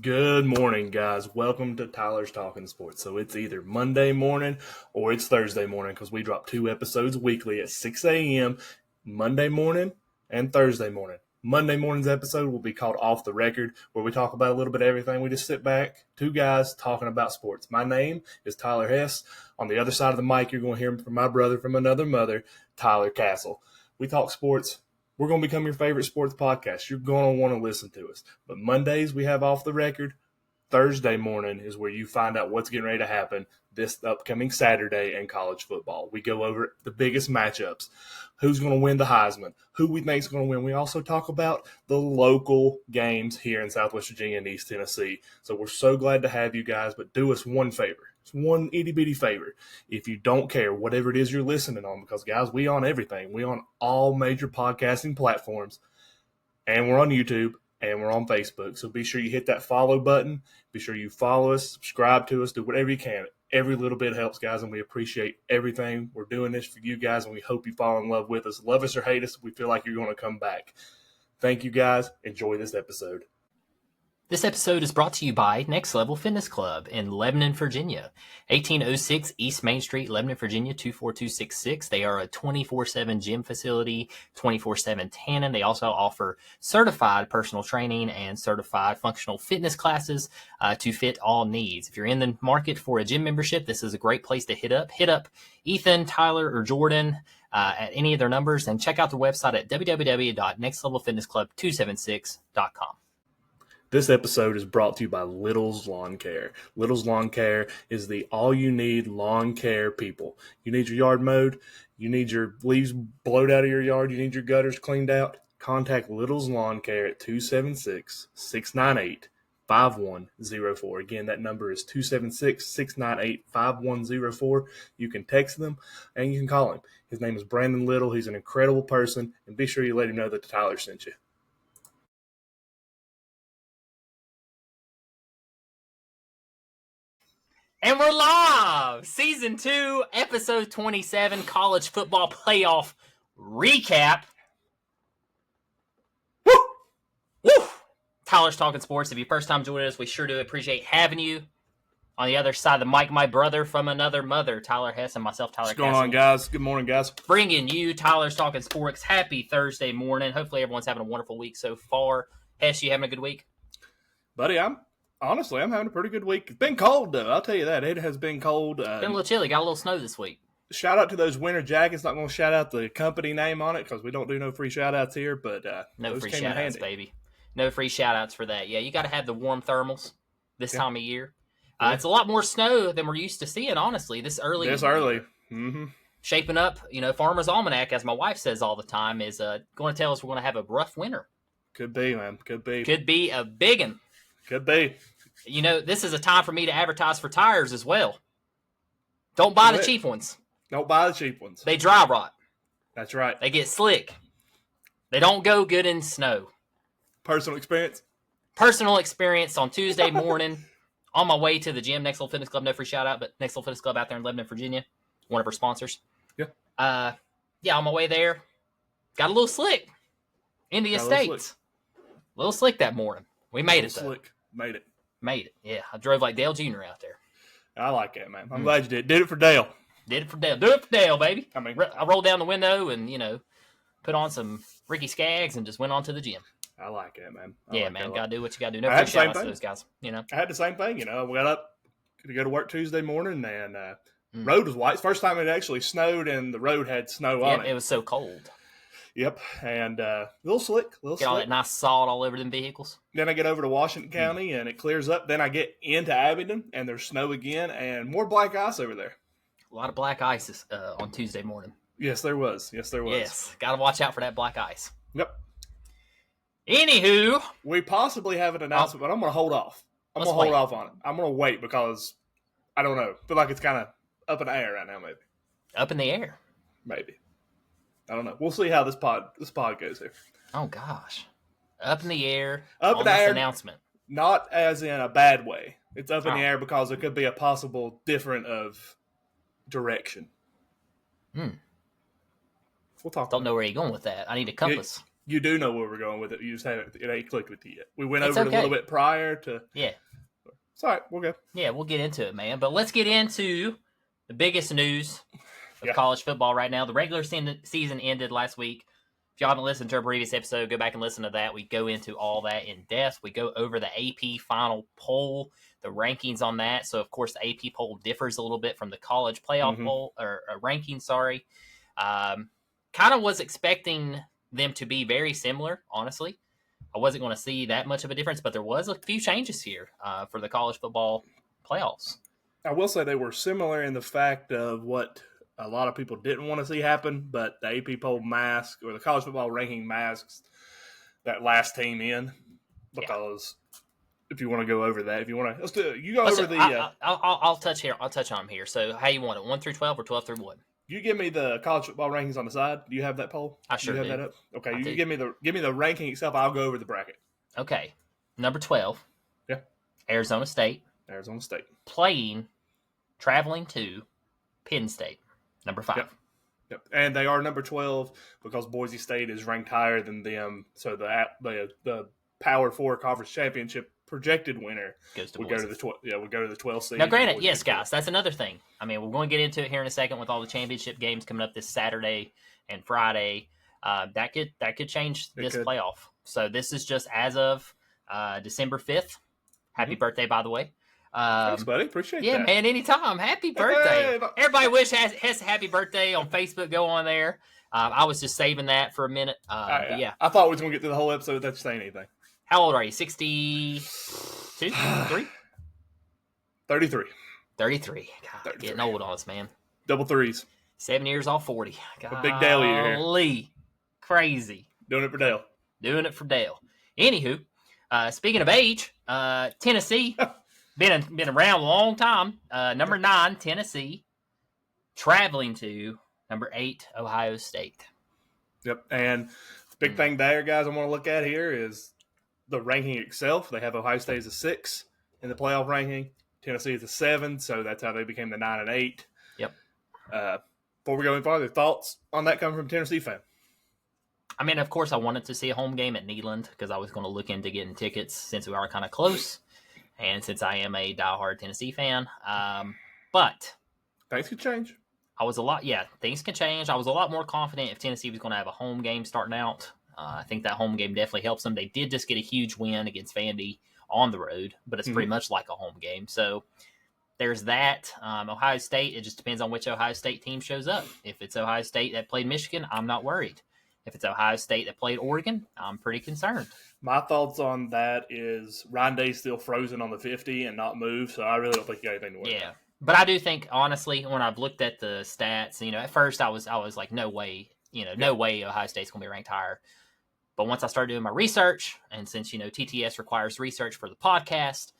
Good morning, guys. Welcome to Tyler's Talking Sports. So it's either Monday morning or it's Thursday morning because we drop 2 episodes weekly at 6 a.m. Monday morning and Thursday morning. Monday morning's episode will be called Off the Record, where we talk about a little bit of everything. We just sit back, two guys talking about sports. My name is Tyler Hess. On the other side of the mic, you're going to hear from my brother from another mother, Tyler Castle. We talk sports. We're going to become your favorite sports podcast. You're going to want to listen to us. But Mondays, we have Off the Record. Thursday morning is where you find out what's getting ready to happen this upcoming Saturday in college football. We go over the biggest matchups, who's going to win the Heisman, who we think is going to win. We also talk about the local games here in Southwest Virginia and East Tennessee. So we're so glad to have you guys, but do us one favor. It's one itty-bitty favor. If you don't care, whatever it is you're listening on, because, guys, we on everything. We on all major podcasting platforms, and we're on YouTube, and we're on Facebook. So be sure you hit that follow button. Be sure you follow us, subscribe to us, do whatever you can. Every little bit helps, guys, and we appreciate everything. We're doing this for you guys, and we hope you fall in love with us. Love us or hate us, we feel like you're going to come back. Thank you, guys. Enjoy this episode. This episode is brought to you by Next Level Fitness Club in Lebanon, Virginia. 1806 East Main Street, Lebanon, Virginia, 24266. They are a 24/7 gym facility, 24/7 tanning. They also offer certified personal training and certified functional fitness classes to fit all needs. If you're in the market for a gym membership, this is a great place to hit up. Hit up Ethan, Tyler, or Jordan at any of their numbers, and check out their website at www.nextlevelfitnessclub276.com. This episode is brought to you by Little's Lawn Care. Little's Lawn Care is the all-you-need lawn care people. You need your yard mowed. You need your leaves blowed out of your yard. You need your gutters cleaned out. Contact Little's Lawn Care at 276-698-5104. Again, that number is 276-698-5104. You can text them and you can call him. His name is Brandon Little. He's an incredible person, and be sure you let him know that Tyler sent you. And we're live! Season 2, Episode 27, College Football Playoff Recap. Woo! Woo! Tyler's Talking Sports. If you're first time joining us, we sure do appreciate having you. On the other side of the mic, my brother from another mother, Tyler Hess, and myself, Tyler Castle. What's going on, guys? Good morning, guys. Bringing you Tyler's Talking Sports. Happy Thursday morning. Hopefully everyone's having a wonderful week so far. Hess, you having a good week? Buddy, I'm having a pretty good week. It's been cold, though. I'll tell you that. It has been cold. Been a little chilly. Got a little snow this week. Shout out to those winter jackets. Not going to shout out the company name on it because we don't do no free shout outs here. But no free shout outs, baby. No free shout outs for that. Yeah, you got to have the warm thermals this time of year. It's a lot more snow than we're used to seeing, honestly, this early. Mm-hmm. Shaping up, Farmer's Almanac, as my wife says all the time, is going to tell us we're going to have a rough winter. Could be, man. Could be. Could be a big one. Could be. This is a time for me to advertise for tires as well. Don't buy the cheap ones. Don't buy the cheap ones. They dry rot. That's right. They get slick. They don't go good in snow. Personal experience? Personal experience on Tuesday morning on my way to the gym, Next Level Fitness Club. No free shout out, but Next Level Fitness Club out there in Lebanon, Virginia. One of our sponsors. Yeah. On my way there, got a little slick in the estates. A little slick that morning. We made it, though. Slick. Made it, yeah. I drove like Dale Jr. out there. I like that, man. I'm glad you did. Did it for Dale. Do it for Dale, baby. I mean, I rolled down the window and, put on some Ricky Skaggs and just went on to the gym. I like it, man. Man. Got to do what you got to do. No free shout outs to those guys, I had the same thing, I got up to go to work Tuesday morning and road was white. It's the first time it actually snowed and the road had snow on it. It was so cold. Yep, and a little slick. Get all that nice salt all over them vehicles. Then I get over to Washington County, and it clears up. Then I get into Abingdon, and there's snow again, and more black ice over there. A lot of black ice on Tuesday morning. Yes, there was. Yes, got to watch out for that black ice. Yep. Anywho. We possibly have an announcement, but I'm going to hold off. I'm going to hold off on it. I'm going to wait because, I don't know. I feel like it's kind of up in the air right now, maybe. Up in the air? Maybe. I don't know. We'll see how this pod goes here. Oh gosh, up in the air. Up in the air. Announcement. Not as in a bad way. It's up in the air because there could be a possible different of direction. We'll talk. Don't know where you're going with that. I need a compass. You do know where we're going with it. You just haven't. It ain't clicked with you yet. We went It's over it okay. a little bit prior to. Yeah. It's all right. We'll go. Yeah, we'll get into it, man. But let's get into the biggest news of college football right now. The regular season ended last week. If y'all haven't listened to our previous episode, go back and listen to that. We go into all that in depth. We go over the AP final poll, the rankings on that. So, of course, the AP poll differs a little bit from the college playoff poll or ranking. Sorry, kind of was expecting them to be very similar. Honestly, I wasn't going to see that much of a difference, but there was a few changes here for the college football playoffs. I will say they were similar in the fact of what a lot of people didn't want to see happen, but the AP poll mask or the college football ranking masks that last team in because if you want to go over that, if you want to, let's do it. You go over the. I'll touch here. I'll touch on them here. So, how you want it? 1 through 12 or 12 through 1? You give me the college football rankings on the side. Do you have that poll? I sure do. You have that up? Okay, you give me the ranking itself. I'll go over the bracket. Okay, number 12. Yeah, Arizona State. Arizona State traveling to Penn State. Number 5. Yep. And they are number 12 because Boise State is ranked higher than them. So the Power 4 Conference Championship projected winner goes to would Boise. go to the 12th seed. Now, granted, yes, guys, that's another thing. I mean, we're going to get into it here in a second with all the championship games coming up this Saturday and Friday. That could change this playoff. So this is just as of December 5th. Happy birthday, by the way. Thanks, buddy. Appreciate that. Yeah, man, anytime. Happy birthday. Hey, everybody wish Hess a happy birthday on Facebook. Go on there. I was just saving that for a minute. But yeah. I thought we was going to get through the whole episode without saying anything. How old are you? 62? 3? 33. 33. God, 33. Getting old on us, man. Double threes. 7 years off 40. God, a big Dale year here. Crazy. Doing it for Dale. Anywho, speaking of age, Tennessee, been around a long time. Number 9, Tennessee, traveling to number 8, Ohio State. Yep, and the big thing there, guys, I want to look at here is the ranking itself. They have Ohio State as a 6 in the playoff ranking. Tennessee is a 7, so that's how they became the 9 and 8. Yep. Before we go any farther, thoughts on that coming from a Tennessee fan? I mean, of course, I wanted to see a home game at Neyland because I was going to look into getting tickets since we are kind of close, and since I am a diehard Tennessee fan. But things could change. Things can change. I was a lot more confident if Tennessee was going to have a home game starting out. I think that home game definitely helps them. They did just get a huge win against Vandy on the road, but it's pretty much like a home game. So there's that. Ohio State, it just depends on which Ohio State team shows up. If it's Ohio State that played Michigan, I'm not worried. If it's Ohio State that played Oregon, I'm pretty concerned. My thoughts on that is Ryan Day's still frozen on the 50 and not moved, so I really don't think you got anything to worry about. But I do think, honestly, when I've looked at the stats, at first I was like, no way, no way Ohio State's going to be ranked higher. But once I started doing my research, and since, TTS requires research for the podcast,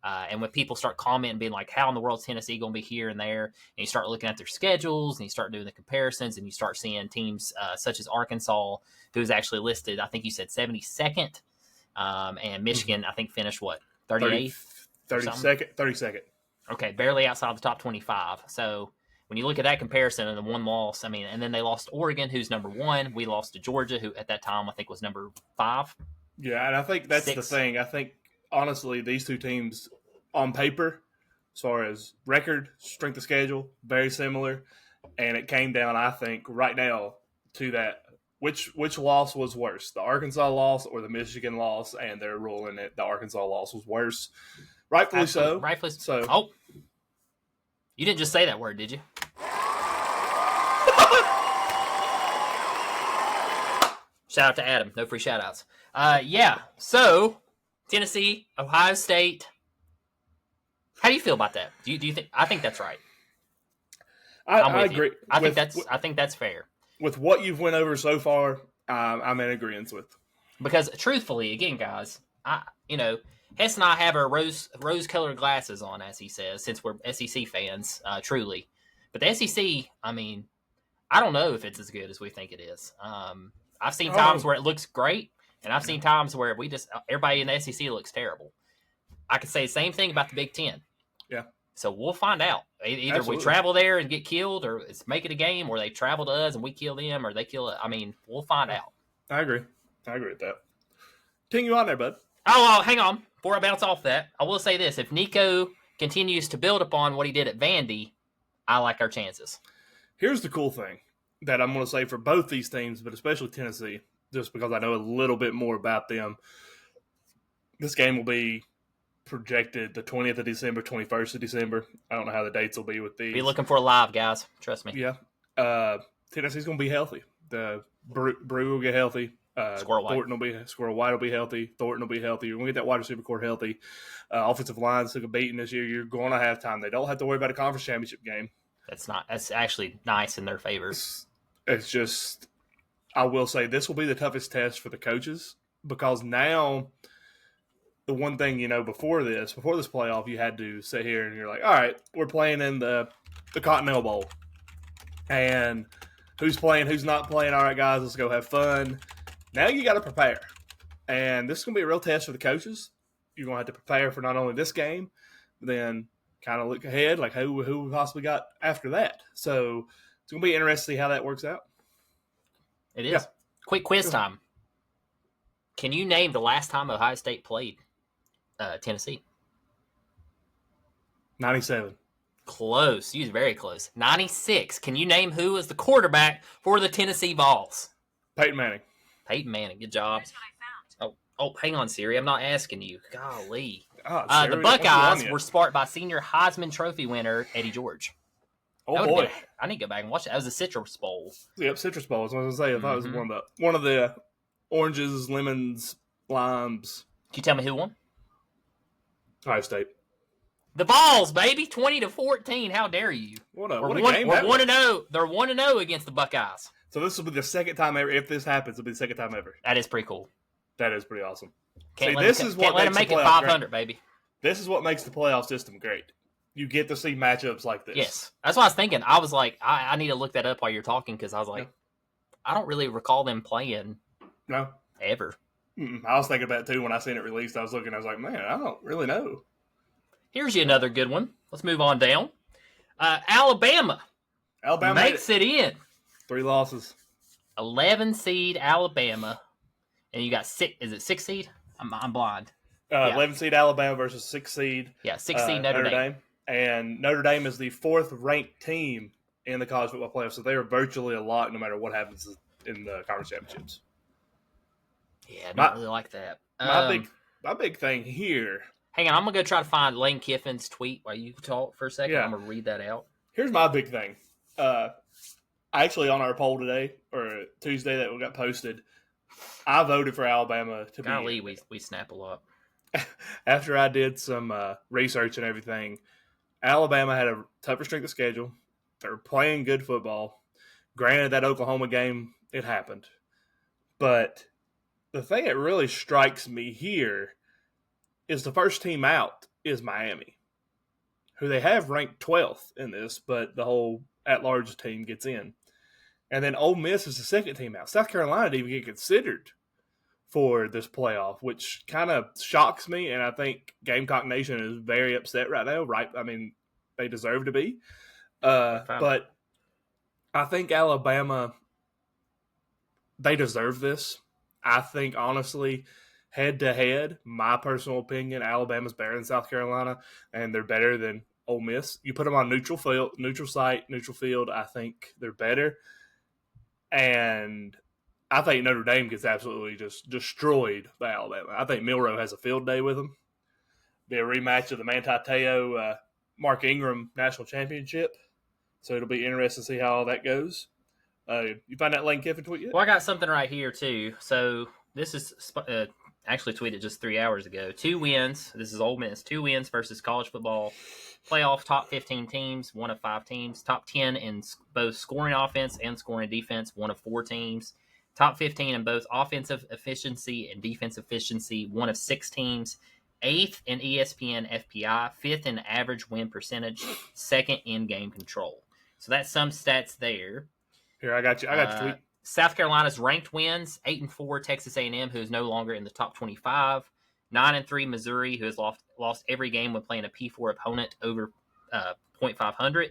and when people start commenting, being like, how in the world is Tennessee going to be here and there? And you start looking at their schedules, and you start doing the comparisons, and you start seeing teams such as Arkansas, who's actually listed, I think you said 72nd, and Michigan, I think, finished, 38th? 32nd. Okay, barely outside the top 25. So when you look at that comparison and the one loss, and then they lost Oregon, who's number 1. We lost to Georgia, who at that time I think was number 5. Yeah, and I think that's 6. The thing. I think, honestly, these two teams on paper, as far as record, strength of schedule, very similar. And it came down, I think, right now to that. Which loss was worse, the Arkansas loss or the Michigan loss? And they're ruling it the Arkansas loss was worse. Rightfully so. Rightfully so. Oh, you didn't just say that word, did you? Shout out to Adam. No free shout outs. So Tennessee, Ohio State. How do you feel about that? Do you think? I think that's right. I agree. I think that's fair. With what you've went over so far, I'm in agreement with. Because truthfully, again, guys, Hess and I have our rose-colored glasses on, as he says, since we're SEC fans, truly. But the SEC, I don't know if it's as good as we think it is. I've seen times where it looks great, and I've seen times where everybody in the SEC looks terrible. I could say the same thing about the Big Ten. Yeah. So we'll find out. Either Absolutely. We travel there and get killed, or it's make it a game, or they travel to us and we kill them, or they kill it. We'll find out. I agree. I agree with that. Continue on there, bud. Oh, hang on. Before I bounce off that, I will say this. If Nico continues to build upon what he did at Vandy, I like our chances. Here's the cool thing that I'm going to say for both these teams, but especially Tennessee, just because I know a little bit more about them. This game will be projected the 20th of December, 21st of December. I don't know how the dates will be with these. Be looking for a live, guys. Trust me. Yeah. Tennessee's going to be healthy. The Brew will get healthy. Squirrel White. Squirrel White will be healthy. Thornton will be healthy. You're going to get that wide receiver core healthy. Offensive line took a beating this year. You're going to have time. They don't have to worry about a conference championship game. That's actually nice in their favor. It's just, I will say this will be the toughest test for the coaches because now the one thing, before this playoff, you had to sit here and you're like, all right, we're playing in the Continental Bowl. And who's playing, who's not playing? All right, guys, let's go have fun. Now you got to prepare. And this is going to be a real test for the coaches. You're going to have to prepare for not only this game, but then kind of look ahead, like who we possibly got after that. So it's going to be interesting to see how that works out. It is. Yeah. Quick quiz time. Can you name the last time Ohio State played Tennessee? 97. Close. You was very close. 96. Can you name who was the quarterback for the Tennessee Vols? Peyton Manning. Peyton Manning. Good job. Oh, hang on, Siri. I'm not asking you. Golly. Siri, the Buckeyes were sparked by senior Heisman Trophy winner Eddie George. Oh, boy. I need to go back and watch it. That was the Citrus Bowl. Yep, Citrus Bowl. I was going to say. I thought it was one of the oranges, lemons, limes. Can you tell me who won? Ohio State. The Vols, baby, 20-14. How dare you? What a game! We're 1-0. They're 1-0 against the Buckeyes. So this will be the second time ever. If this happens, it'll be the second time ever. That is pretty cool. That is pretty awesome. Can't let them make it 500, baby. This is what makes the playoff system great. You get to see matchups like this. Yes, that's what I was thinking. I was like, I need to look that up while you're talking because I was like, I don't really recall them playing. No, ever. I was thinking about it too when I seen it released. I was looking. I was like, man, I don't really know. Here's you another good one. Let's move on down. Alabama makes it in. 3 losses. 11 seed Alabama, and you got 6. Is it 6 seed? I'm blind. 11 seed Alabama versus 6 seed. Yeah, 6 seed Notre Dame. And Notre Dame is the 4th ranked team in the college football playoffs, so they are virtually a lock no matter what happens in the conference championships. Yeah, I don't really like that. My big thing here. Hang on, I'm going to go try to find Lane Kiffin's tweet while you talk for a second. Yeah. I'm going to read that out. Here's my big thing. Actually, on our poll today, or Tuesday that we got posted, I voted for Alabama to be. We snap a lot. After I did some research and everything, Alabama had a tougher strength of schedule. They were playing good football. Granted, that Oklahoma game, it happened. But the thing that really strikes me here is the first team out is Miami, who they have ranked 12th in this, but the whole at-large team gets in. And then Ole Miss is the second team out. South Carolina didn't even get considered for this playoff, which kind of shocks me, and I think Gamecock Nation is very upset right now. Right? I mean, they deserve to be. But I think Alabama, they deserve this. I think, honestly, head-to-head, my personal opinion, Alabama's better than South Carolina, and they're better than Ole Miss. You put them on neutral site, neutral field, I think they're better. And I think Notre Dame gets absolutely just destroyed by Alabama. I think Milroe has a field day with them. Be a rematch of the Manti Te'o, Mark Ingram National Championship. So it'll be interesting to see how all that goes. You find that Lane Kiffin tweet yet? Well, I got something right here, too. So this is actually tweeted just 3 hours ago. 2 wins. This is Ole Miss. 2 wins versus college football playoff top 15 teams, 1 of 5 teams. Top 10 in both scoring offense and scoring defense, 1 of 4 teams. Top 15 in both offensive efficiency and defensive efficiency, 1 of 6 teams. 8th in ESPN FPI, 5th in average win percentage, 2nd in game control. So that's some stats there. Here, I got you. I got your tweet. South Carolina's ranked wins: 8-4 Texas A&M, who is no longer in the top 25. 9-3 Missouri, who has lost every game when playing a P4 opponent over .500.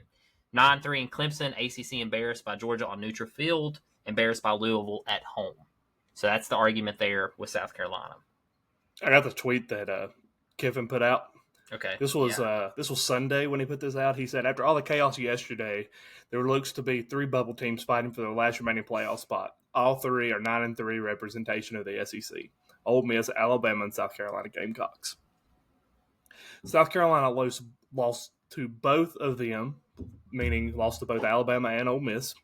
9-3 in Clemson. ACC embarrassed by Georgia on neutral field. Embarrassed by Louisville at home. So that's the argument there with South Carolina. I got the tweet that Kiffin put out. Okay. This was Sunday when he put this out. He said, after all the chaos yesterday, there looks to be 3 bubble teams fighting for the last remaining playoff spot. All 3 are 9-3 representation of the SEC. Ole Miss, Alabama, and South Carolina Gamecocks. South Carolina lost to both of them, meaning lost to both Alabama and Ole Miss.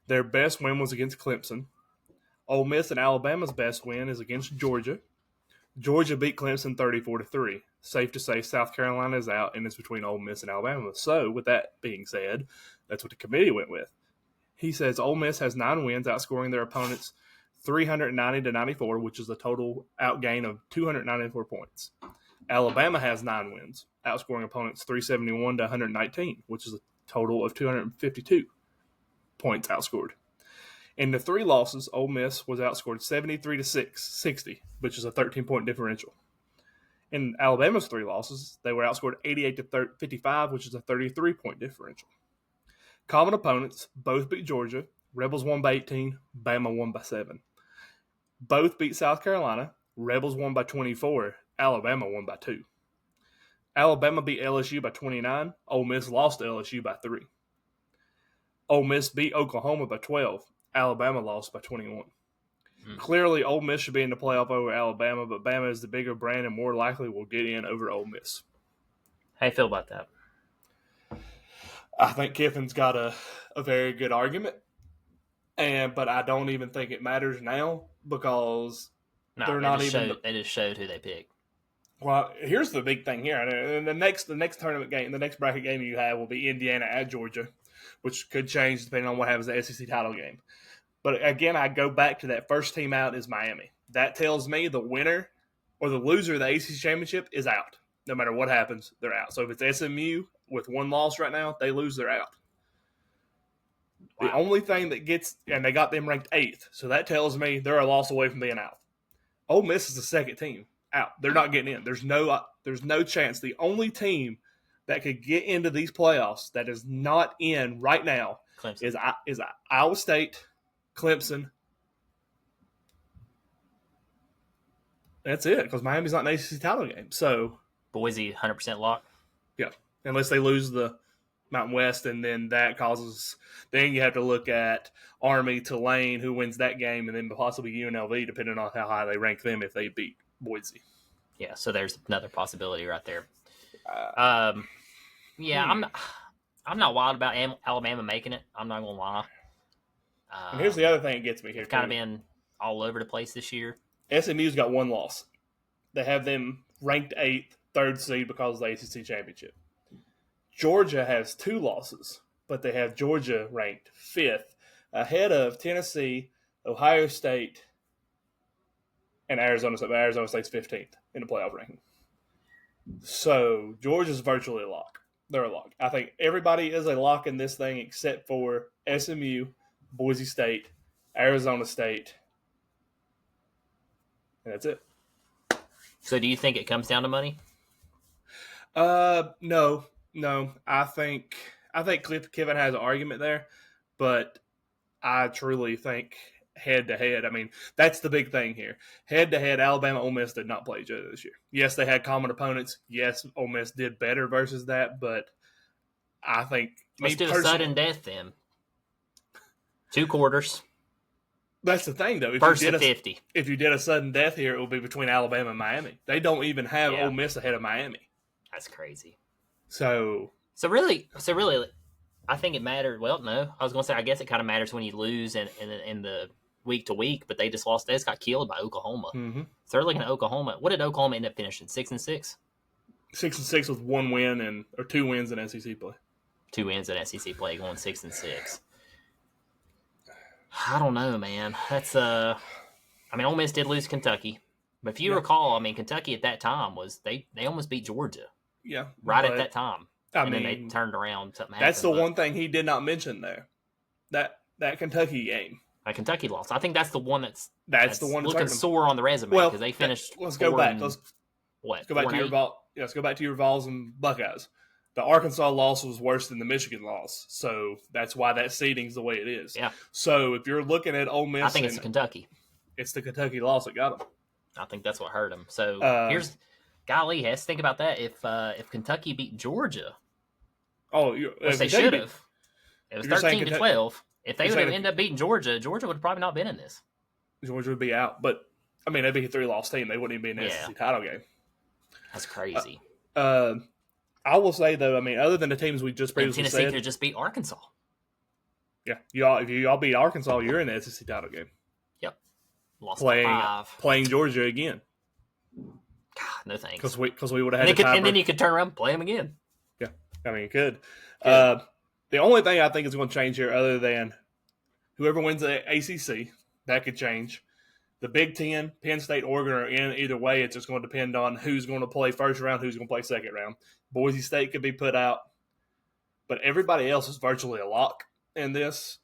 Their best win was against Clemson. Ole Miss and Alabama's best win is against Georgia. Georgia beat Clemson 34-3. Safe to say South Carolina is out, and it's between Ole Miss and Alabama. So, with that being said, that's what the committee went with. He says Ole Miss has 9 wins, outscoring their opponents 390-94, which is a total outgain of 294 points. Alabama has 9 wins, outscoring opponents 371-119, which is a total of 252 points outscored. In the 3 losses, Ole Miss was outscored 73-60, which is a 13-point differential. In Alabama's 3 losses, they were outscored 88-55, which is a 33-point differential. Common opponents both beat Georgia. Rebels won by 18, Bama won by 7. Both beat South Carolina. Rebels won by 24, Alabama won by 2. Alabama beat LSU by 29. Ole Miss lost to LSU by 3. Ole Miss beat Oklahoma by 12. Alabama lost by 21. Clearly, Ole Miss should be in the playoff over Alabama, but Bama is the bigger brand and more likely will get in over Ole Miss. How you feel about that? I think Kiffin's got a very good argument, but I don't even think it matters now because they're not even. They just showed who they picked. Well, here's the big thing here. And the next tournament game, the next bracket game you have will be Indiana at Georgia, which could change depending on what happens in the SEC title game. But again, I go back to that first team out is Miami. That tells me the winner or the loser of the ACC championship is out. No matter what happens, they're out. So if it's SMU with 1 loss right now, they lose, they're out. Wow. The only thing that and they got them ranked 8th, so that tells me they're a loss away from being out. Ole Miss is the second team out. They're not getting in. There's no chance. The only team that could get into these playoffs that is not in right now is Iowa State, Clemson. That's it, because Miami's not an ACC title game. So Boise 100% lock. Yeah, unless they lose the Mountain West, and then that causes. Then you have to look at Army, Tulane, who wins that game, and then possibly UNLV, depending on how high they rank them if they beat Boise. Yeah, so there's another possibility right there. I'm not wild about Alabama making it. I'm not gonna lie. And here's the other thing that gets me here. It's kind of been all over the place this year. SMU's got 1 loss. They have them ranked 8th, 3rd seed because of the ACC championship. Georgia has 2 losses, but they have Georgia ranked 5th, ahead of Tennessee, Ohio State, and Arizona State. But Arizona State's 15th in the playoff ranking. So Georgia's virtually a lock. They're a lock. I think everybody is a lock in this thing except for SMU, Boise State, Arizona State, and that's it. So do you think it comes down to money? No. I think Kevin has an argument there, but I truly think head-to-head, I mean, that's the big thing here. Head-to-head, Alabama, Ole Miss did not play each other this year. Yes, they had common opponents. Yes, Ole Miss did better versus that, but I think... Let's do a sudden death then. 2 quarters. That's the thing, though. First to 50. If you did a sudden death here, it would be between Alabama and Miami. They don't even have Ole Miss ahead of Miami. That's crazy. So really, I think it mattered. Well, no, I was going to say, I guess it kind of matters when you lose in the week to week, but they just lost. They just got killed by Oklahoma. Mm-hmm. So they're looking at Oklahoma. What did Oklahoma end up finishing? 6-6? 6-6 with 1 win or 2 wins in SEC play. 2 wins in SEC play, going 6-6. I don't know, man. That's Ole Miss did lose Kentucky, but if you recall, Kentucky at that time was they almost beat Georgia. Yeah, at that time. Then they turned around. That's the one thing he did not mention there. That Kentucky game. A Kentucky loss. I think that's the one that's the one looking sore on the resume because they finished. Let's go back. Let's go back to your Vols and Buckeyes. The Arkansas loss was worse than the Michigan loss, so that's why that seeding's the way it is. Yeah. So if you're looking at Ole Miss, I think it's Kentucky. It's the Kentucky loss that got them. I think that's what hurt them. So here's, golly, Hess, think about that. If Kentucky beat Georgia, which they should have, it was 13-12. If they would have ended up beating Georgia, Georgia would have probably not been in this. Georgia would be out, but I mean, they'd be a 3-loss team. They wouldn't even be in the SEC title game. That's crazy. I will say though, I mean, other than the teams we just previously Tennessee said, could just beat Arkansas. Yeah, if y'all beat Arkansas, you're in the SEC title game. Yep, lost by 5. Playing Georgia again. God, no thanks. Because we would have had and then you could turn around and play them again. Yeah, I mean, you could. The only thing I think is going to change here, other than whoever wins the ACC, that could change. The Big Ten, Penn State, Oregon are in either way. It's just going to depend on who's going to play first round, who's going to play second round. Boise State could be put out, but everybody else is virtually a lock in this.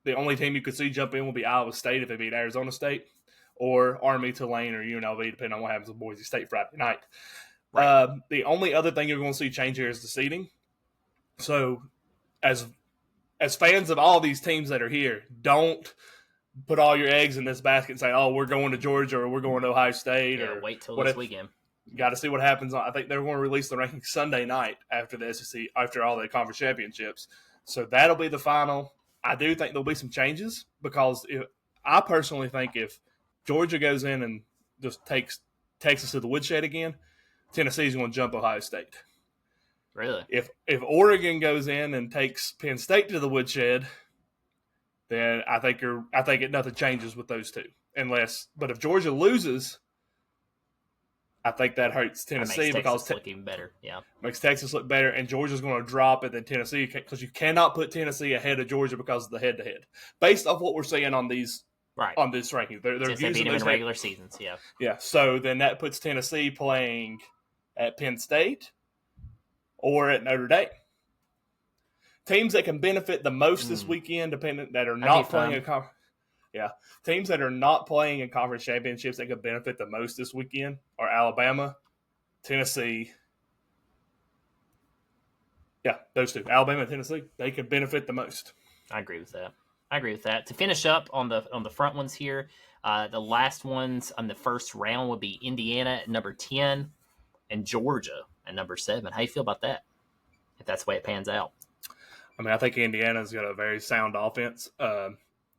The only team you could see jump in will be Iowa State if they beat Arizona State, or Army, Tulane, or UNLV, depending on what happens with Boise State Friday night. Right. The only other thing you're going to see change here is the seeding. So, as fans of all these teams that are here, don't put all your eggs in this basket and say, "Oh, we're going to Georgia or we're going to Ohio State." Yeah, or wait till this weekend. Got to see what happens. I think they're going to release the rankings Sunday night after the SEC, after all the conference championships. So that'll be the final. I do think there'll be some changes because I personally think if Georgia goes in and just takes Texas to the woodshed again, Tennessee's going to jump Ohio State. Really? If Oregon goes in and takes Penn State to the woodshed, then I think nothing changes with those two. But if Georgia loses, I think that hurts Tennessee because look even better. Yeah, makes Texas look better, and Georgia's going to drop it than Tennessee because you cannot put Tennessee ahead of Georgia because of the head-to-head. Based off what we're seeing on these on this ranking, they're using those in regular seasons. Yeah, yeah. So then that puts Tennessee playing at Penn State or at Notre Dame. Teams that can benefit the most this weekend, that are not playing a conference. Yeah, teams that are not playing in conference championships that could benefit the most this weekend are Alabama, Tennessee. Yeah, those two, Alabama and Tennessee, they could benefit the most. I agree with that. To finish up on the front ones here, the last ones on the first round would be Indiana at number 10 and Georgia at number 7. How do you feel about that? If that's the way it pans out. I mean, I think Indiana's got a very sound offense.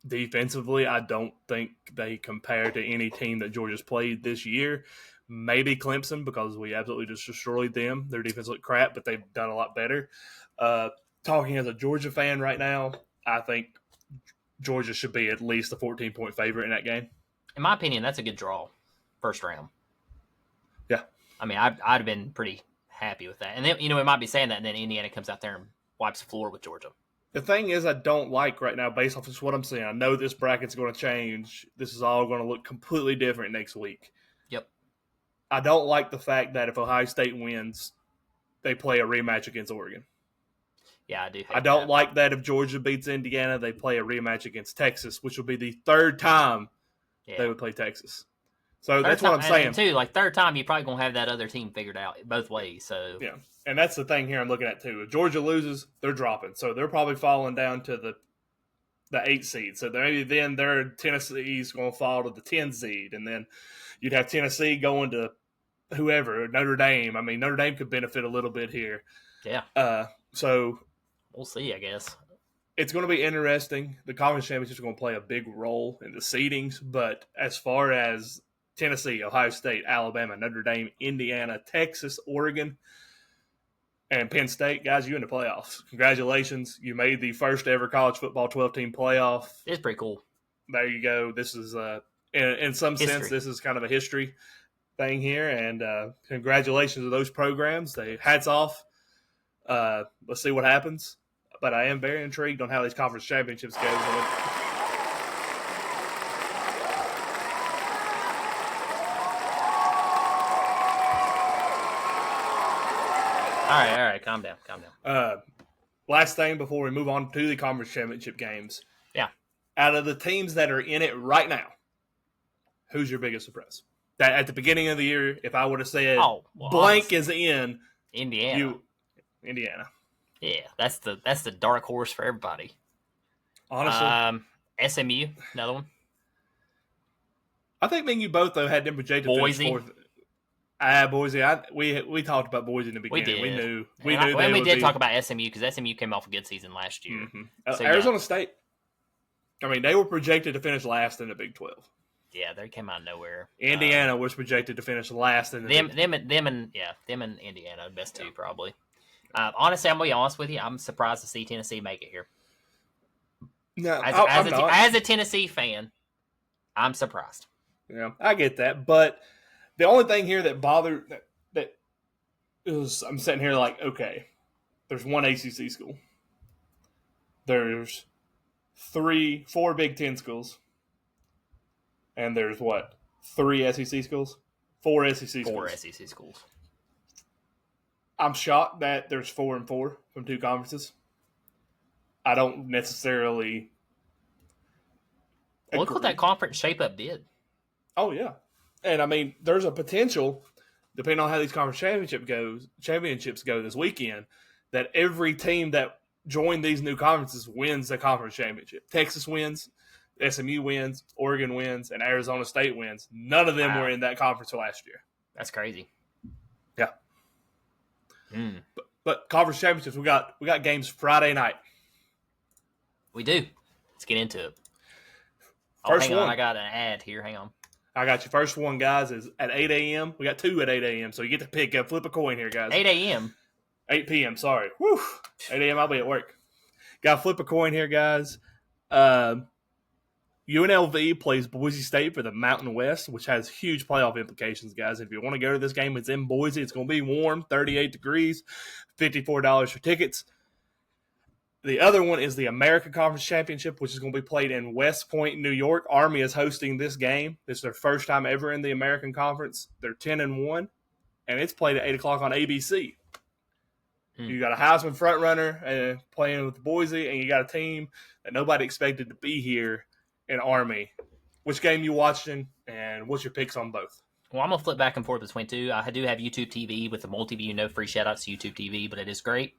Defensively, I don't think they compare to any team that Georgia's played this year. Maybe Clemson, because we absolutely just destroyed them. Their defense looked crap, but they've done a lot better. Talking as a Georgia fan right now, I think Georgia should be at least a 14-point favorite in that game. In my opinion, that's a good draw, first round. Yeah. I mean, I'd have been pretty happy with that. And then, we might be saying that, and then Indiana comes out there and wipes the floor with Georgia. The thing is I don't like right now, based off of what I'm seeing, I know this bracket's going to change. This is all going to look completely different next week. Yep. I don't like the fact that if Ohio State wins, they play a rematch against Oregon. Yeah, I do. I don't like that if Georgia beats Indiana, they play a rematch against Texas, which will be the third time they would play Texas. So that's what I'm saying. Too, like third time, you're probably going to have that other team figured out both ways. So yeah, and that's the thing here I'm looking at too. If Georgia loses, they're dropping, so they're probably falling down to the 8 seed. So maybe then their Tennessee's going to fall to the 10 seed, and then you'd have Tennessee going to whoever, Notre Dame. I mean, Notre Dame could benefit a little bit here. Yeah. So we'll see, I guess. It's going to be interesting. The conference championships are going to play a big role in the seedings, but as far as Tennessee, Ohio State, Alabama, Notre Dame, Indiana, Texas, Oregon, and Penn State, guys, you're in the playoffs. Congratulations. You made the first ever college football 12-team playoff. It's pretty cool. There you go. This is, in some sense, this is kind of a history thing here, and congratulations to those programs. Hats off. Let's see what happens. But I am very intrigued on how these conference championships go. All right, calm down. Last thing before we move on to the conference championship games. Yeah. Out of the teams that are in it right now, who's your biggest surprise? That at the beginning of the year, if I would have said blank is in, Indiana. Indiana. Yeah, that's the dark horse for everybody. Honestly. SMU, another one. I think me and you both though had them projected to finish Boise. fourth. Boise. We talked about Boise in the We beginning. did. We knew And we did talk about SMU because SMU came off a good season last year. Mm-hmm. So, Arizona State. I mean, they were projected to finish last in the Big 12. Yeah, they came out of nowhere. Indiana was projected to finish last in the Big 12. Them and Indiana, best two probably. Honestly, I'm gonna be honest with you. I'm surprised to see Tennessee make it here. No, as a Tennessee fan, I'm surprised. Yeah, I get that, but the only thing here that bothered that is I'm sitting here like, okay, there's one ACC school, there's 4 Big Ten schools, and there's what 3 SEC schools, 4 SEC schools. 4 SEC schools. I'm shocked that there's 4 and 4 from 2 conferences. I don't necessarily. Look what that conference shape up did. Oh yeah, and I mean, there's a potential, depending on how these conference championships go this weekend, that every team that joined these new conferences wins the conference championship. Texas wins, SMU wins, Oregon wins, and Arizona State wins. None of them were in that conference last year. That's crazy. Yeah. But conference championships, we got games Friday night. We do. Let's get into it. Hang on, I got an ad here. Hang on. I got you. First one, guys, is at 8 a.m. We got 2 at 8 a.m., so you get to pick up, flip a coin here, guys. 8 a.m.? 8 p.m., sorry. Whew. 8 a.m., I'll be at work. Got to flip a coin here, guys. UNLV plays Boise State for the Mountain West, which has huge playoff implications, guys. If you want to go to this game, it's in Boise. It's going to be warm, 38 degrees, $54 for tickets. The other one is the American Conference Championship, which is going to be played in West Point, New York. Army is hosting this game. This is their first time ever in the American Conference. They're 10-1, and it's played at 8 o'clock on ABC. You got a Heisman frontrunner playing with Boise, and you got a team that nobody expected to be here in Army. Which game you watching, and what's your picks on both? Well, I'm going to flip back and forth between two. I do have YouTube TV with the multi-view. No free shout-outs to YouTube TV, but it is great.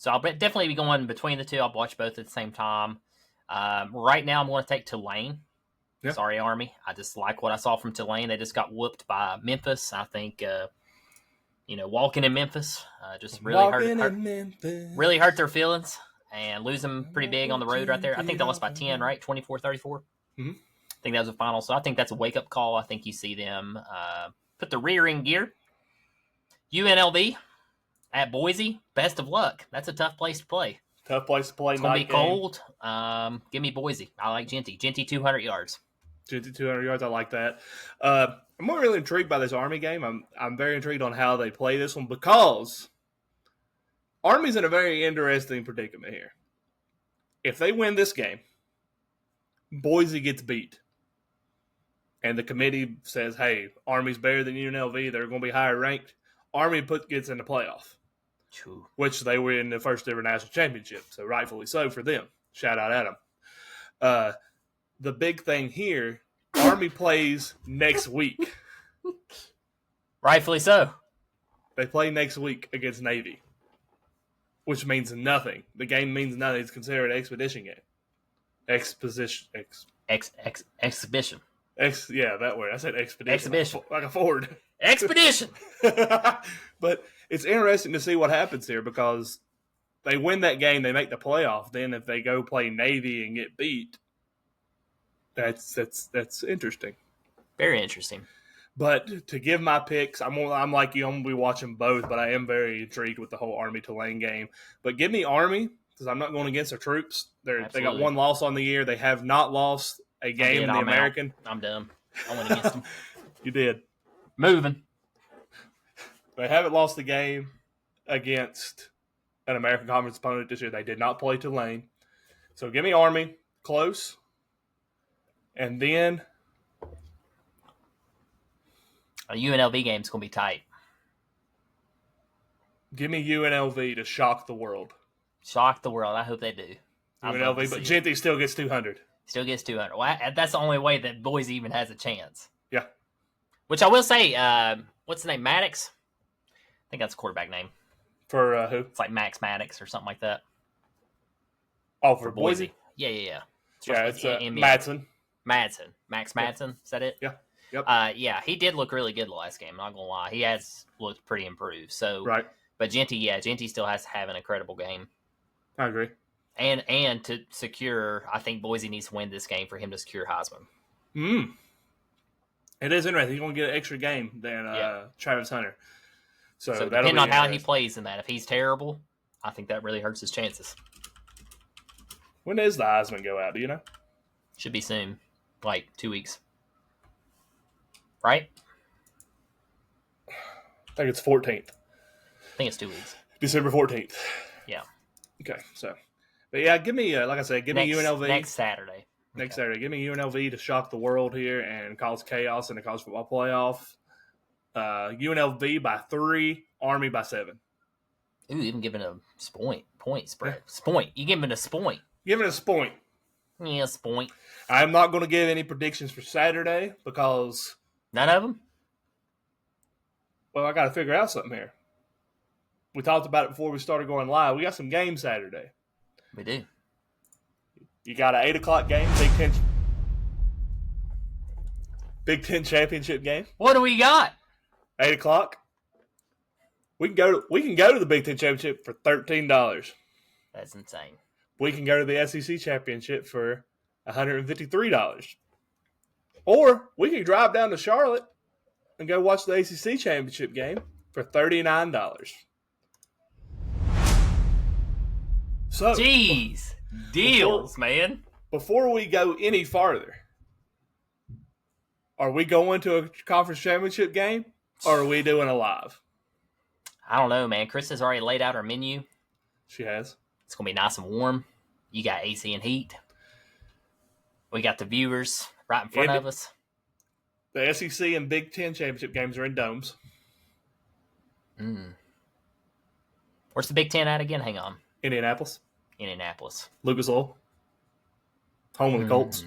So I'll definitely be going between the two. I'll watch both at the same time. Right now, I'm going to take Tulane. Yeah. Sorry, Army. I just like what I saw from Tulane. They just got whooped by Memphis. I think, walking in Memphis just really hurt their feelings and lose them pretty big on the road right there. I think they lost by 10, right? 24-34. Mm-hmm. I think that was the final. So I think that's a wake-up call. I think you see them put the rear in gear. UNLV. At Boise, best of luck. That's a tough place to play. Tough place to play. It's going to be cold. Give me Boise. I like Genty. Genty 200 yards. Genty 200 yards. I like that. I'm not really intrigued by this Army game. I'm very intrigued on how they play this one because Army's in a very interesting predicament here. If they win this game, Boise gets beat. And the committee says, hey, Army's better than UNLV. They're going to be higher ranked. Army gets in the playoff, which they were in the first ever national championship, so rightfully so for them. Shout out at them. The big thing here, Army plays next week. Rightfully so. They play next week against Navy, which means nothing. The game means nothing. It's considered an expedition game. Exhibition. Yeah, that word. I said expedition. Exhibition. Like a Ford. Expedition. But it's interesting to see what happens here because they win that game, they make the playoff. Then if they go play Navy and get beat, that's interesting. Very interesting. But to give my picks, I'm like you. I'm going to be watching both, but I am very intrigued with the whole Army-Tulane game. But give me Army because I'm not going against their troops. They got 1 loss on the year. They have not lost a game in the American. I'm done. I went against them. You did. Moving. They haven't lost the game against an American Conference opponent this year. They did not play Tulane. So give me Army, close. And then a UNLV game is going to be tight. Give me UNLV to shock the world. Shock the world. I hope they do. UNLV, but Genty still gets 200. Still gets 200. Well, that's the only way that Boise even has a chance. Yeah. Which I will say, what's the name? Maddox? I think that's a quarterback name. For who? It's like Max Maddox or something like that. Oh, for Boise? Yeah. Yeah, it's Madsen. Max Madsen. Is that it? Yeah. Yep. Yeah, he did look really good the last game. I'm not gonna lie, he has looked pretty improved. So, Right. but Genty still has to have an incredible game. I agree. And to secure, I think Boise needs to win this game for him to secure Heisman. It is interesting. He's going to get an extra game than Travis Hunter. So that'll depending be on how he plays in that, if he's terrible, I think that really hurts his chances. When does the Heisman go out? Do you know? Should be soon, like 2 weeks, right? I think it's 14th. I think it's 2 weeks. December 14th. Yeah. Okay, so. But yeah, give me, like I said, give me UNLV. Next Saturday. Next Saturday. Give me UNLV to shock the world here and cause chaos in the college football playoff. UNLV by 3, Army by 7. Ooh, even giving a point spread. Spoint. You giving a spoint. Give it a point. Yeah, spoint. I'm not going to give any predictions for Saturday because... None of them? Well, I got to figure out something here. We talked about it before we started going live. We got some games Saturday. We do. You got an 8 o'clock game, Big Ten championship game. What do we got? 8 o'clock. We can go to the Big Ten championship for $13. That's insane. We can go to the SEC championship for $153. Or we can drive down to Charlotte and go watch the ACC championship game for $39. So, jeez, deals, man. Before we go any farther, are we going to a conference championship game or are we doing a live? I don't know, man. Chris has already laid out our menu. She has. It's going to be nice and warm. You got AC and heat. We got the viewers right in front of us. The SEC and Big Ten championship games are in domes. Where's the Big Ten at again? Hang on. Indianapolis. Lucas Oil. Home of the Colts.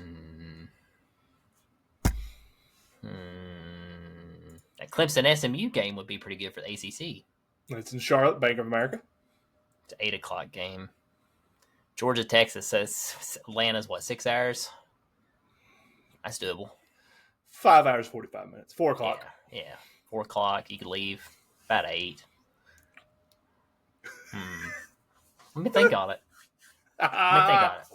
That Clemson SMU game would be pretty good for the ACC. It's in Charlotte, Bank of America. It's an 8 o'clock game. Georgia, Texas says Atlanta's 6 hours? That's doable. 5 hours, 45 minutes. 4 o'clock. Yeah. 4 o'clock. You could leave about 8. Let me think on it.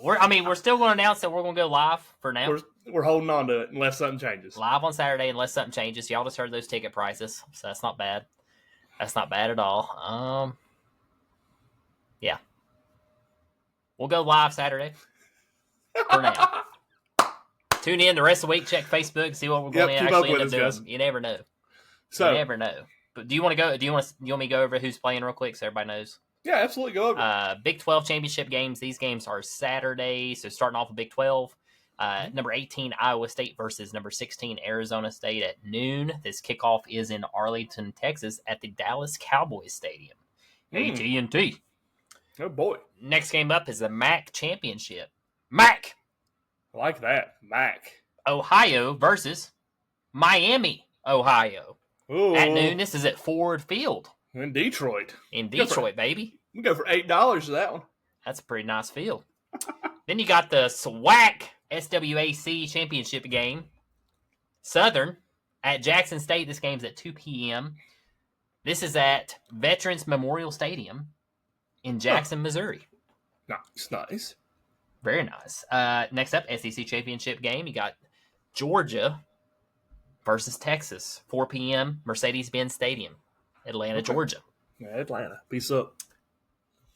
We're still going to announce that we're going to go live for now. We're holding on to it unless something changes. Live on Saturday unless something changes. Y'all just heard those ticket prices, so that's not bad. That's not bad at all. Yeah. We'll go live Saturday for now. Tune in the rest of the week. Check Facebook. See what we're going to actually end up doing. Guys. You never know. You never know. But do you want to go? Do you want me to go over who's playing real quick so everybody knows? Yeah, absolutely. Go over. Big 12 championship games. These games are Saturday. So starting off with Big 12. Number 18, Iowa State versus number 16, Arizona State at noon. This kickoff is in Arlington, Texas at the Dallas Cowboys Stadium. AT&T. Oh, boy. Next game up is the MAC Championship. MAC. I like that. MAC. Ohio versus Miami, Ohio. Ooh. At noon. This is at Ford Field. In Detroit. Baby. We go for $8 for that one. That's a pretty nice field. Then you got the SWAC SWAC championship game. Southern at Jackson State. This game's at 2 p.m. This is at Veterans Memorial Stadium in Jackson, Missouri. Nice. Very nice. Next up, SEC championship game. You got Georgia versus Texas. 4 p.m. Mercedes-Benz Stadium, Atlanta, Georgia. Yeah, Atlanta. Peace up.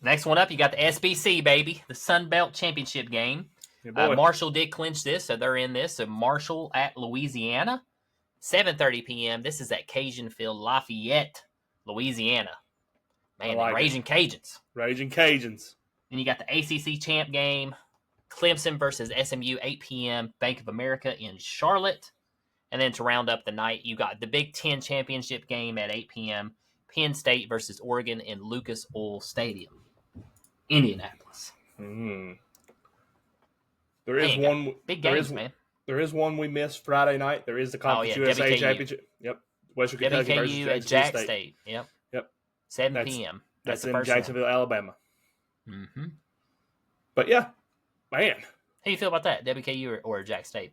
Next one up, you got the SBC, baby. The Sun Belt Championship game. Marshall did clinch this, so they're in this. So Marshall at Louisiana, 7:30 p.m. This is at Cajun Field, Lafayette, Louisiana. Man, like Raging Cajuns. Raging Cajuns. Then you got the ACC champ game, Clemson versus SMU, 8 p.m., Bank of America in Charlotte. And then to round up the night, you got the Big Ten championship game at 8 p.m., Penn State versus Oregon in Lucas Oil Stadium, Indianapolis. There is one big games, man. There is one we missed Friday night. There is the Conference USA Championship. Yep. Western Kentucky versus at Jack State. Yep. 7 p.m. That's in Jacksonville, one. Alabama. But yeah, man. How you feel about that? WKU or Jack State?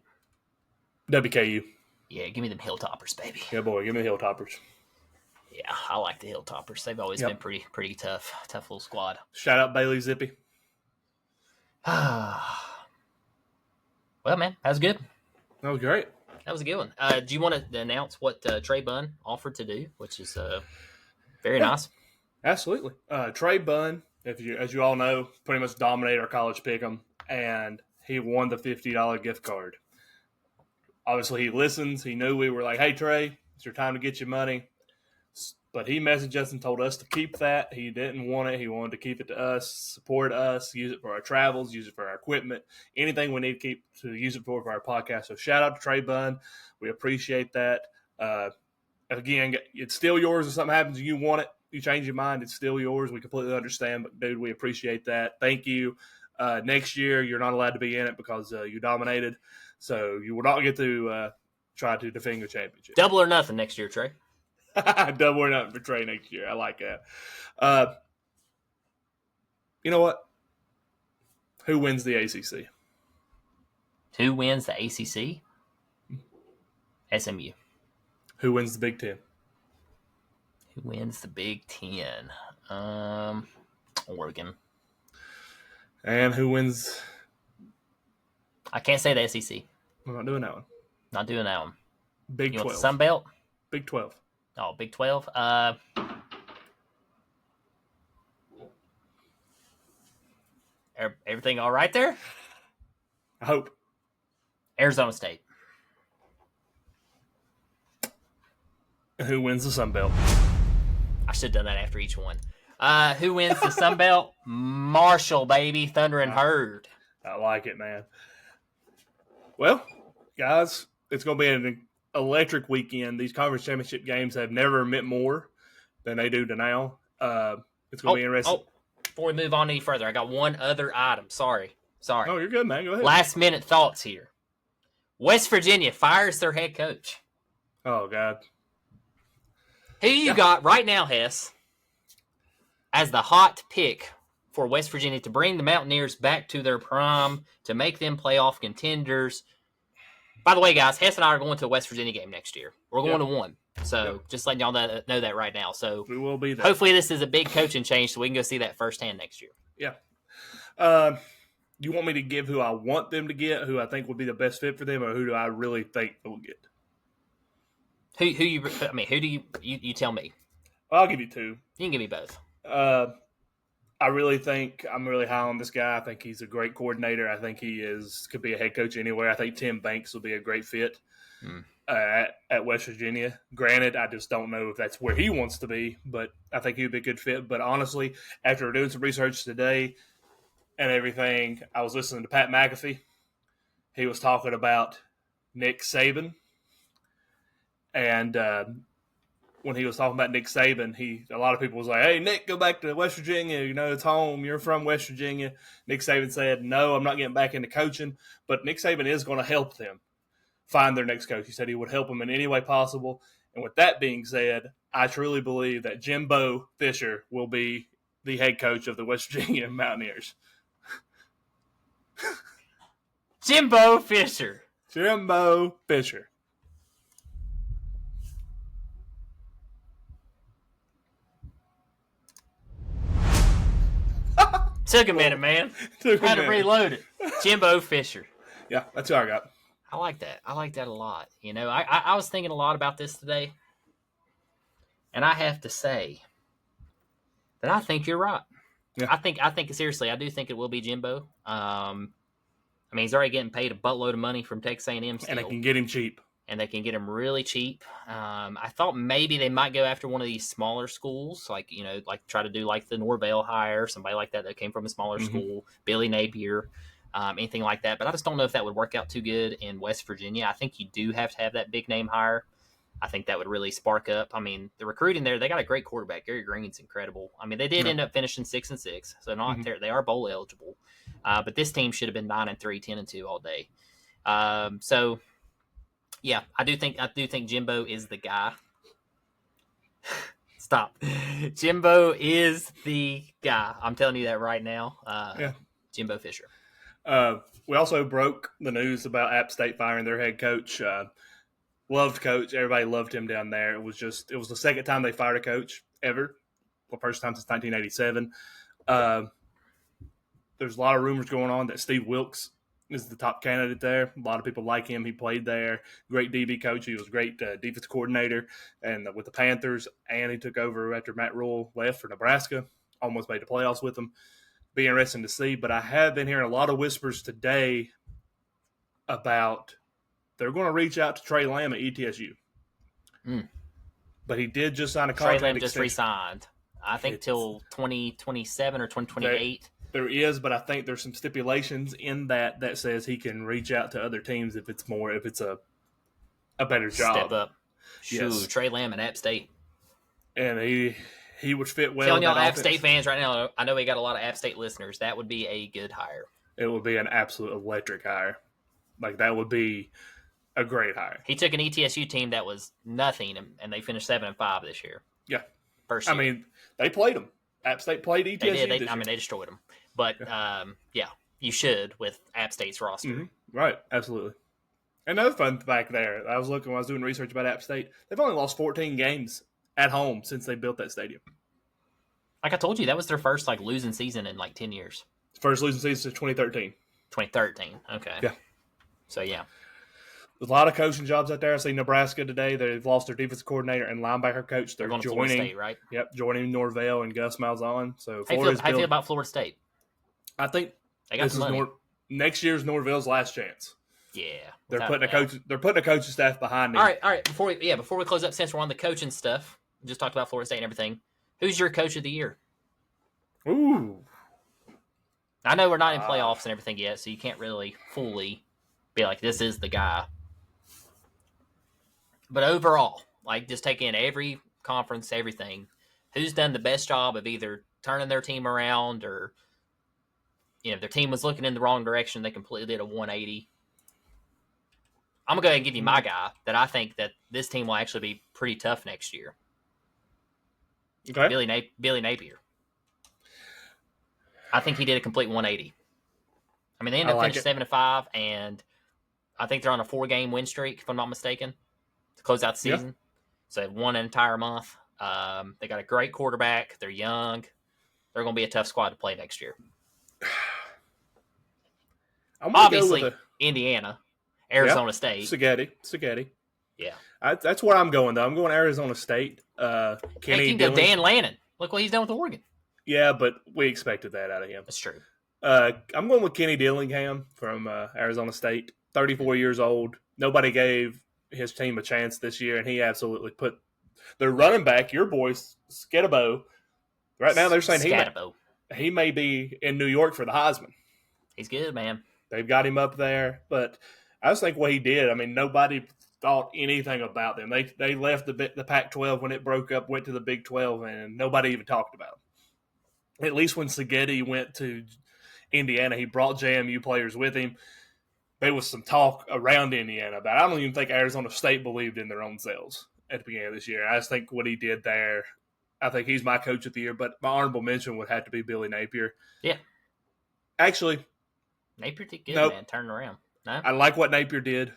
WKU. Yeah, give me them Hilltoppers, baby. Yeah, boy, give me the Hilltoppers. Yeah, I like the Hilltoppers. They've always been pretty tough little squad. Shout out Bailey Zippy. Well, man, that was good. That was great. That was a good one. Do you want to announce what Trey Bunn offered to do, which is very nice? Absolutely. Trey Bunn, as you all know, pretty much dominated our college pick'em, and he won the $50 gift card. Obviously, he listens. He knew we were like, "Hey, Trey, it's your time to get your money." But he messaged us and told us to keep that. He didn't want it. He wanted to keep it to us, support us, use it for our travels, use it for our equipment, anything we need to use it for our podcast. So shout out to Trey Bunn. We appreciate that. Again, it's still yours. If something happens and you want it, you change your mind, it's still yours. We completely understand. But, dude, we appreciate that. Thank you. Next year, you're not allowed to be in it because you dominated. So you will not get to try to defend your championship. Double or nothing next year, Trey. Double or nothing for Trey next year. I like that. You know what? Who wins the ACC? Who wins the ACC? SMU. Who wins the Big Ten? Who wins the Big Ten? Oregon. And who wins? I can't say the SEC. We're not doing that one. Not doing that one. Big You 12. want the Sun Belt? Big 12. Oh, Big 12. Everything all right there? I hope. Arizona State. Who wins the Sun Belt? I should have done that after each one. Who wins the Sun Belt? Marshall, baby. Thunder and Herd. I like it, man. Well, guys, it's going to be an electric weekend. These conference championship games have never meant more than they do to now. It's going to be interesting. Before we move on any further, I got one other item. Sorry. Oh, you're good, man. Go ahead. Last minute thoughts here. West Virginia fires their head coach. Oh, God. Who you got right now, Hess, as the hot pick for West Virginia to bring the Mountaineers back to their prime, to make them playoff contenders? By the way, guys, Hess and I are going to a West Virginia game next year. We're going to one. So just letting y'all know that right now. So we will be there. Hopefully this is a big coaching change so we can go see that firsthand next year. Yeah. You want me to give who I want them to get, who I think would be the best fit for them, or who do I really think they'll get? Who do you tell me? I'll give you two. You can give me both. I really think I'm really high on this guy. I think he's a great coordinator. I think he could be a head coach anywhere. I think Tim Banks will be a great fit at West Virginia. Granted, I just don't know if that's where he wants to be, but I think he would be a good fit. But honestly, after doing some research today and everything, I was listening to Pat McAfee. He was talking about Nick Saban. And when he was talking about Nick Saban, a lot of people was like, "Hey, Nick, go back to West Virginia. You know, it's home. You're from West Virginia." Nick Saban said, "No, I'm not getting back into coaching." But Nick Saban is going to help them find their next coach. He said he would help them in any way possible. And with that being said, I truly believe that Jimbo Fisher will be the head coach of the West Virginia Mountaineers. Jimbo Fisher. Jimbo Fisher. Took a minute, man. Had to reload it. Jimbo Fisher. Yeah, that's who I got. I like that. I like that a lot. You know, I was thinking a lot about this today, and I have to say that I think you're right. Yeah. I think seriously, I do think it will be Jimbo. I mean, he's already getting paid a buttload of money from Texas A&M still. And they can get him cheap. And they can get him really cheap. I thought maybe they might go after one of these smaller schools, like try to do like the Norvell hire, somebody like that came from a smaller school, Billy Napier, anything like that. But I just don't know if that would work out too good in West Virginia. I think you do have to have that big name hire. I think that would really spark up. I mean, the recruiting there, they got a great quarterback. Gary Green's incredible. I mean, they did end up finishing 6-6, so not they are bowl eligible. But this team should have been 9-3, 10-2 all day. So. Yeah, I do think Jimbo is the guy. Stop. Jimbo is the guy. I'm telling you that right now. Jimbo Fisher. We also broke the news about App State firing their head coach. Loved coach. Everybody loved him down there. It was the second time they fired a coach ever. The first time since 1987. There's a lot of rumors going on that Steve Wilkes is the top candidate there. A lot of people like him. He played there. Great DB coach. He was a great defense coordinator and with the Panthers. And he took over after Matt Rule left for Nebraska. Almost made the playoffs with them. Be interesting to see. But I have been hearing a lot of whispers today about they're going to reach out to Trey Lamb at ETSU. But he did just sign a contract. Trey Lamb just re-signed. I think till 2027 or 2028. There is, but I think there's some stipulations in that says he can reach out to other teams if it's a better job. Step up. Yes. Trey Lamb at App State. And he would fit well. Telling y'all App State fans right now, I know we got a lot of App State listeners. That would be a good hire. It would be an absolute electric hire. Like, that would be a great hire. He took an ETSU team that was nothing, and they finished 7-5 this year. Yeah. First year. I mean, they played them. App State played ETSU. They did. They destroyed them. But, yeah, you should with App State's roster. Mm-hmm. Right. Absolutely. Another fun fact there. I was looking when I was doing research about App State. They've only lost 14 games at home since they built that stadium. Like I told you, that was their first losing season in 10 years. First losing season since 2013. 2013. Okay. Yeah. So, yeah. There's a lot of coaching jobs out there. I see Nebraska today. They've lost their defensive coordinator and linebacker coach. They're going to joining, Florida State, right? Yep, joining Norvell and Gus Malzahn. So how you feel about Florida State? I think they got some money. Next year's Norvell's last chance. Yeah, they're putting a coaching staff behind them. All right. Before we close up, since we're on the coaching stuff, we just talked about Florida State and everything. Who's your coach of the year? Ooh, I know we're not in playoffs and everything yet, so you can't really fully be like, this is the guy. But overall, just take in every conference, everything. Who's done the best job of either turning their team around or, if their team was looking in the wrong direction, they completely did a 180. I'm going to go ahead and give you my guy that I think that this team will actually be pretty tough next year. Okay. Billy Napier. I think he did a complete 180. I mean, they ended up finishing 7-5, and I think they're on a 4-game win streak, if I'm not mistaken, to close out the season. Yeah. So they've won an entire month. They got a great quarterback. They're young. They're going to be a tough squad to play next year. Obviously, Indiana, Arizona State. Spaghetti. Yeah. That's where I'm going, though. I'm going Arizona State. Kenny Dillon. Dan Lannon. Look what he's done with Oregon. Yeah, but we expected that out of him. That's true. I'm going with Kenny Dillingham from Arizona State, 34 years old. Nobody gave his team a chance this year, and he absolutely put their running back, your boy, Skidabo. Right now they're saying he may be in New York for the Heisman. He's good, man. They've got him up there. But I just think what he did, I mean, nobody thought anything about them. They left the Pac-12 when it broke up, went to the Big 12, and nobody even talked about them. At least when Spaghetti went to Indiana, he brought JMU players with him. There was some talk around Indiana about it. I don't even think Arizona State believed in their own selves at the beginning of this year. I just think what he did there, I think he's my coach of the year, but my honorable mention would have to be Billy Napier. Yeah. Actually, Napier did good, man. Turning around. No? I like what Napier did.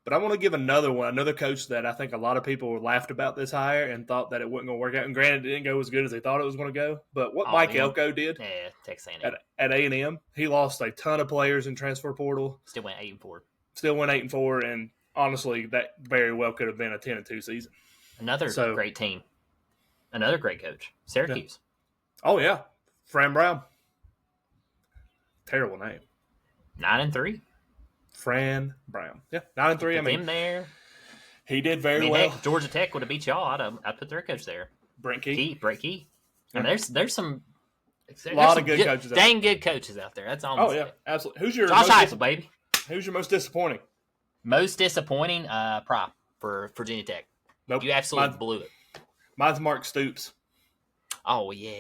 But I want to give another coach that I think a lot of people laughed about this hire and thought that it wasn't going to work out. And granted, it didn't go as good as they thought it was going to go. But what Mike Elko did Texas A&M. At A&M, he lost a ton of players in transfer portal. Still went 8-4. And honestly, that very well could have been a 10-2 season. Another great team. Another great coach. Syracuse. Yeah. Oh, yeah. Fran Brown. Terrible name. 9-3. Fran Brown. Yeah, 9-3. I mean, him there. He did very well. Heck, Georgia Tech would have beat y'all. I'd put their coach there. Brent Key. And there's some a lot of good coaches. Dang good coaches out there. That's all. Oh yeah, absolutely. Who's your Josh Heupel, baby? Who's your most disappointing? Most disappointing, prop for Virginia Tech. Nope. You absolutely blew it. Mine's Mark Stoops. Oh yeah.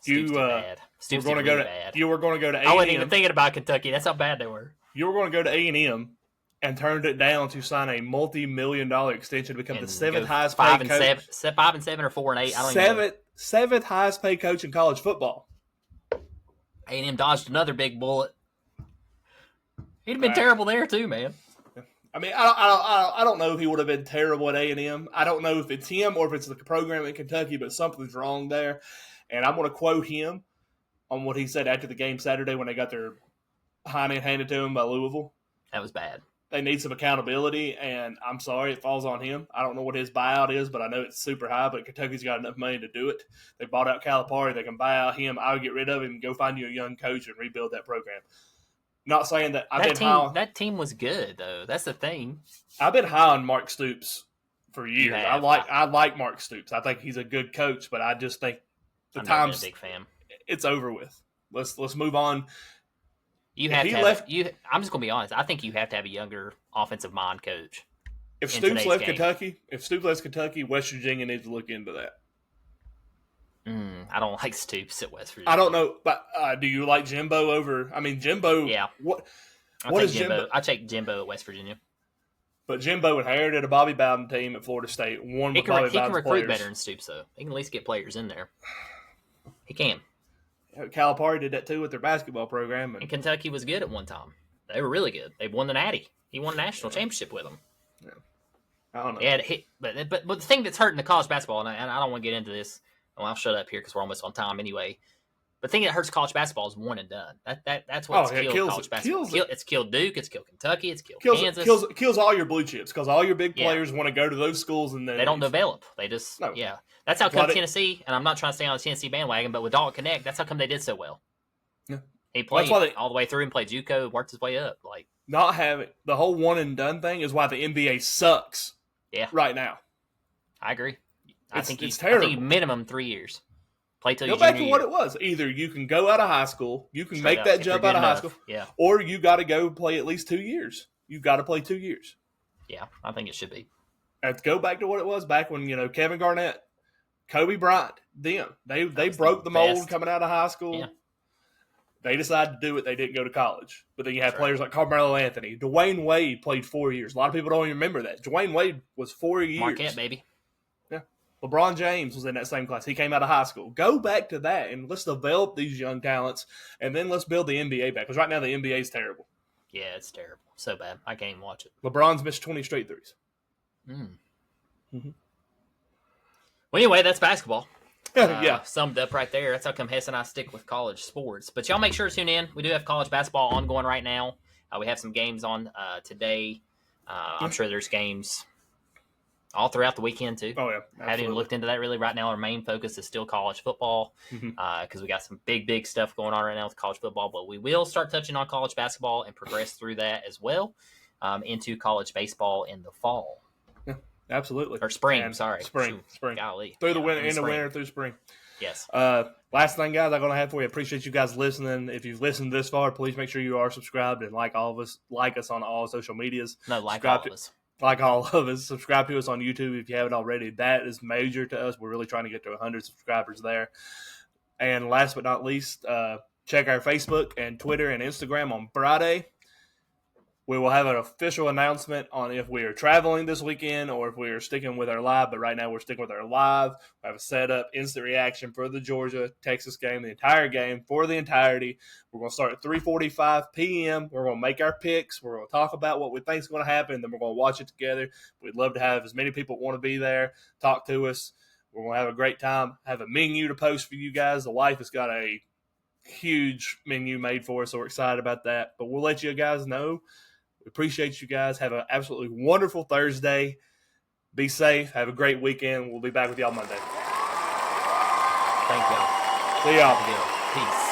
Stoops bad. You were going to go to A&M. I wasn't even thinking about Kentucky. That's how bad they were. You were going to go to A&M and turned it down to sign a multi-million-dollar extension to become the seventh highest paid coach. 5-7 or 4-8. I don't even know. Seventh highest paid coach in college football. A&M dodged another big bullet. He'd have been terrible there too, man. I mean, I don't know if he would have been terrible at A&M. I don't know if it's him or if it's the program in Kentucky, but something's wrong there. And I'm going to quote him on what he said after the game Saturday when they got their hind end handed to him by Louisville. That was bad. They need some accountability, and I'm sorry it falls on him. I don't know what his buyout is, but I know it's super high, but Kentucky's got enough money to do it. They bought out Calipari. They can buy out him. I would get rid of him and go find you a young coach and rebuild that program. Not saying that that team was good, though. That's the thing. I've been high on Mark Stoops for years. I like Mark Stoops. I think he's a good coach, but I just think I'm not a big fan. It's over with. Let's move on. You have to have I'm just going to be honest. I think you have to have a younger offensive mind coach. If Stoops left Kentucky, West Virginia needs to look into that. I don't like Stoops at West Virginia. I don't know, but do you like Jimbo over? I mean, Jimbo. Yeah. What is Jimbo? I take Jimbo at West Virginia. But Jimbo inherited a Bobby Bowden team at Florida State. He can recruit better than Stoops, though. He can at least get players in there. He can. Calipari did that too with their basketball program. And Kentucky was good at one time. They were really good. They won the Natty. He won a national championship with them. Yeah. I don't know. But the thing that's hurting the college basketball, and I don't want to get into this. Well, I'll shut up here because we're almost on time anyway. The thing that hurts college basketball is one and done. That's what's killed college basketball. It's killed Duke. It's killed Kentucky. It's killed Kansas. Kills all your blue chips because all your big players want to go to those schools and then they don't develop. They just That's how come Tennessee. And I'm not trying to stay on the Tennessee bandwagon, but with Dalton Connect, that's how come they did so well. Yeah, he played all the way through and played JUCO, worked his way up. Like not having the whole one and done thing is why the NBA sucks. Yeah, right now. I agree. I think it's terrible. I think minimum 3 years. Play till go back to what it was. Either you can go out of high school, you can make that jump out of high school, or you got to go play at least 2 years. You got to play 2 years. Yeah, I think it should be. And go back to what it was back when Kevin Garnett, Kobe Bryant, they broke the mold coming out of high school. Yeah. They decided to do it. They didn't go to college. But then you have players like Carmelo Anthony. Dwayne Wade played 4 years. A lot of people don't even remember that. Dwayne Wade was 4 years. Marquette, baby. Yeah. LeBron James was in that same class. He came out of high school. Go back to that, and let's develop these young talents, and then let's build the NBA back. Because right now the NBA is terrible. Yeah, it's terrible. So bad. I can't even watch it. LeBron's missed 20 straight threes. Mm-hmm. Well, anyway, that's basketball. Yeah. Summed up right there. That's how come Hess and I stick with college sports. But y'all make sure to tune in. We do have college basketball ongoing right now. We have some games on today. I'm sure there's games all throughout the weekend, too. Oh, yeah. I haven't even looked into that really. Right now, our main focus is still college football because we got some big stuff going on right now with college football. But we will start touching on college basketball and progress through that as well into college baseball in the fall. Yeah, absolutely. Or spring, sorry. Spring. Golly. Through the winter, in the winter, through spring. Yes. Last thing, guys, I'm going to have for you. Appreciate you guys listening. If you've listened this far, please make sure you are subscribed and like us on all social medias. No, like all of us. Like all of us, subscribe to us on YouTube if you haven't already. That is major to us. We're really trying to get to 100 subscribers there. And last but not least, check our Facebook and Twitter and Instagram on Friday. We will have an official announcement on if we are traveling this weekend or if we are sticking with our live. But right now we're sticking with our live. We have a setup, instant reaction for the Georgia-Texas game, the entire game, for the entirety. We're going to start at 3:45 p.m. We're going to make our picks. We're going to talk about what we think is going to happen, and then we're going to watch it together. We'd love to have as many people want to be there, talk to us. We're going to have a great time, have a menu to post for you guys. The wife has got a huge menu made for us, so we're excited about that. But we'll let you guys know. We appreciate you guys. Have an absolutely wonderful Thursday. Be safe. Have a great weekend. We'll be back with y'all Monday. Thank y'all. See y'all. Peace.